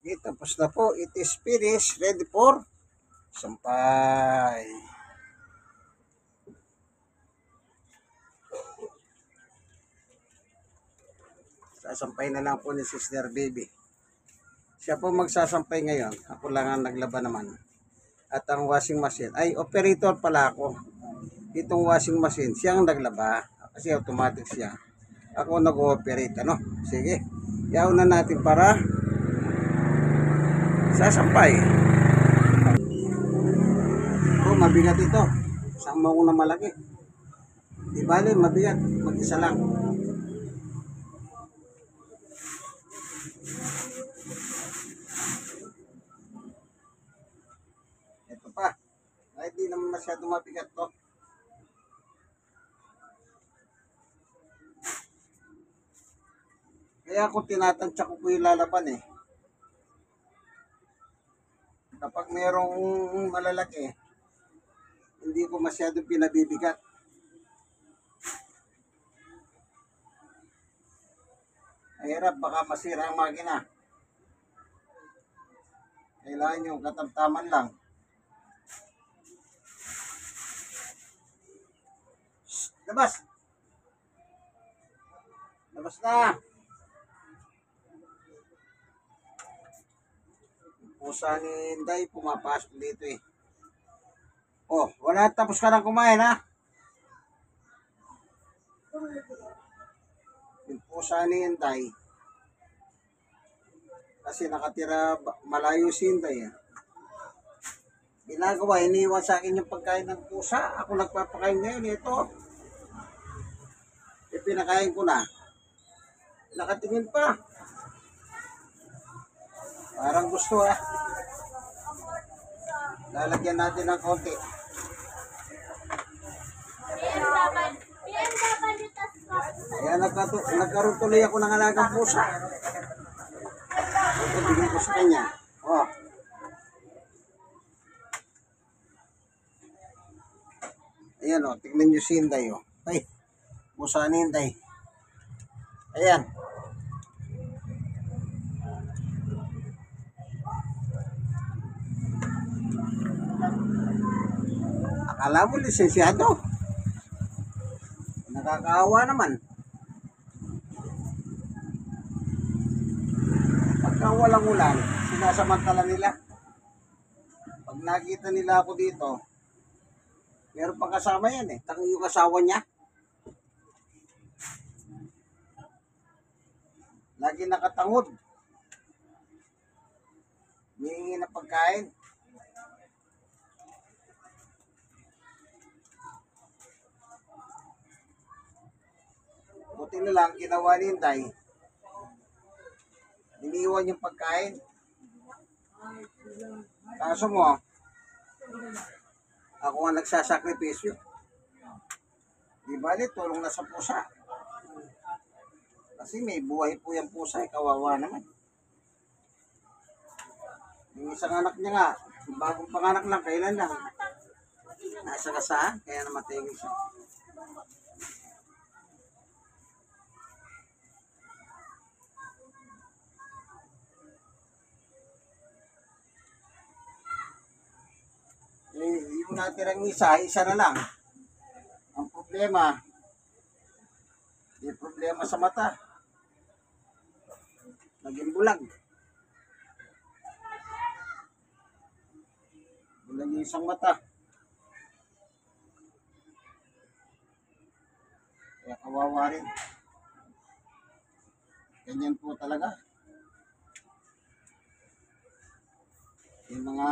Okay, tapos na po. It is finished. Ready for sampay. Sasampay na lang po ni Sister Baby. Siya po magsasampay ngayon. Ako lang ang naglaba naman. At ang washing machine. Ay, operator pala ako. Itong washing machine, siyang naglaba. Kasi automatic siya. Ako nag-ooperate, ano? Sige. Yaw na natin para sasampay. Oh, mabigat ito. Isang maong na malaki. Di bale, mabigat. Mag-isa lang. Ito pa. Ay, di naman masyado mabigat to. Kaya ako tinatansya ko po yung lalaban eh. Kapag merong malalaki, hindi ko masyado pinabibigat. Mahirap, baka masira ang makina. Kailangan yung katamtaman lang. Shhh, labas! Labas na! Pusa ni Inday, pumapasok dito eh. Oh, wala, tapos ka nang kumain ha? Yung pusa ni Inday, kasi nakatira malayo si Inday eh. Ginagawa, iniwan sa akin yung pagkain ng pusa. Ako nagpapakain ngayon, ito. Pinakain ko na. Nakatingin pa. Parang gusto ah. Lalagyan natin ng konti. Kaya nagkaroon tuloy ako ng alagang pusa. Ito, bigyan ko sa kanya. Oh. Ayan oh, tignan nyo si Inday oh. Ay, pusa ni Inday. Ayan. Akala mo lisensyado. Nakakaawa naman. Pagka walang ulan, sinasamantala nila. Pag nakita nila ako dito, meron pang kasama yan eh. Tango yung asawa niya. Lagi nakatangod. Hihingi na pagkain. Buti na lang, ginawa ni Inday. Iniwan yung pagkain. Kaso mo, ako ang nagsasakripisyo. Di bali, tulong na sa pusa. Kasi may buhay po yung pusa, kawawa naman. Yung isang anak niya nga, bagong panganak lang, kailan lang. Nasa kasaan, kaya namatay yung isa. Yung natirang isa na lang. Ang problema, may problema sa mata. Naging bulag. Bulag yung isang mata. Kaya kawawa rin. Ganyan po talaga. Yung mga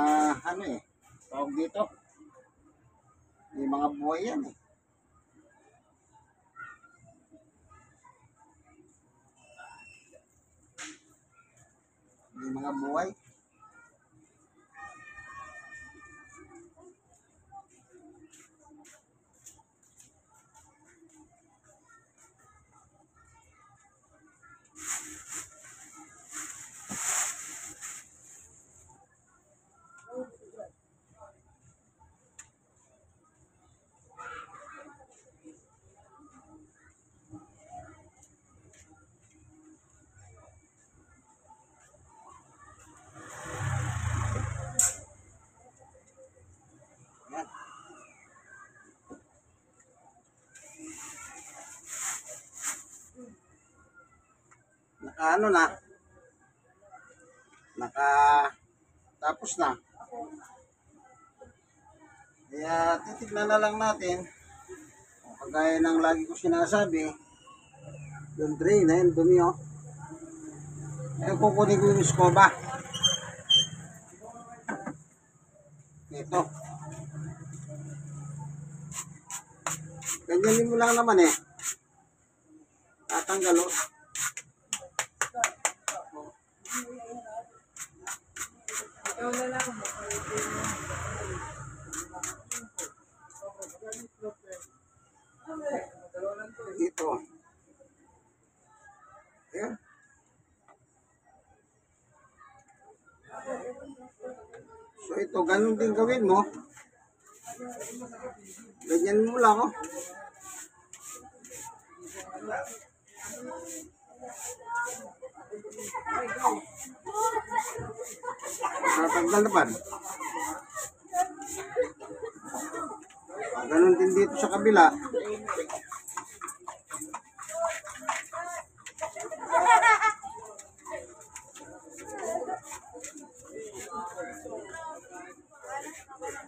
ano eh, tawag dito. May mga buhay yan eh. May mga buhay. ano na, naka tapos na. Kaya titignan na lang natin. Kagaya ng lagi ko sinasabi, yung drain na yun, dumi oh. Eh, kukunin ko yung skoba. Ito. Ganyanin mo lang naman eh. Tatanggal oh. Dito. Ayan. So ito, ganun din gawin mo. Ganyan mo lang oh. Tatanggal naman. Ganun din dito sa kabila.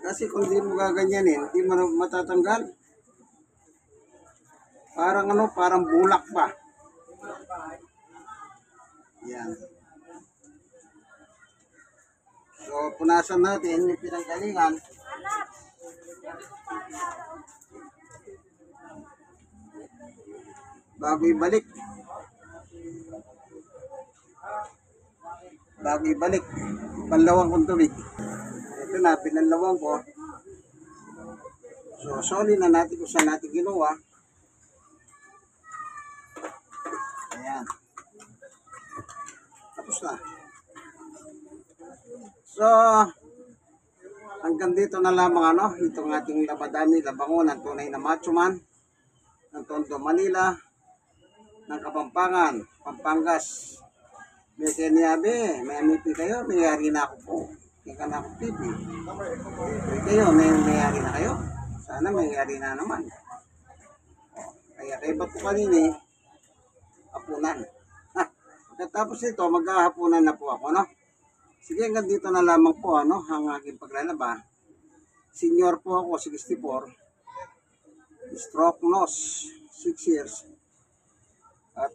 Kasi kung di mo gaganyanin, hindi mo matatanggal. Parang ano, parang bulak pa. Yan. So, punasan natin yung pinanggalingan. Bago ibalik. Panlawang kong tubig. Ito na, pinanlawang ko. So, sorry na natin kung saan natin ginawa. Ayan. Tapos na. So, hanggang dito na lamang ano, itong ating labadami, labangon, ng tunay na macho man, ng Tondo, Manila, ng Kapampangan, Pampangas. May kaniyabe, may amipi kayo, may yari na ako po. May ka na ako pipi. May kayo, may yari na kayo. Sana may yari na naman. Kaya kayo ba't po kanini, hapunan. Pagkatapos nito, maghahapunan na po ako, no? Sige, hanggang dito na lamang po, ano, ang aking paglalaba. Senior po ako, 64. Stroke nose, 6 years. At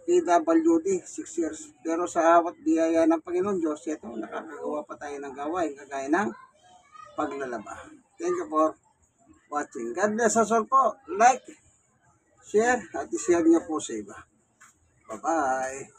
PWD, 6 years. Pero sa awat biyaya ng Panginoon Diyos, ito, nakakagawa pa tayo ng gawain, kagaya ng paglalaba. Thank you for watching. God bless us all po. Like, share, at i-share niyo po sa iba. Bye-bye.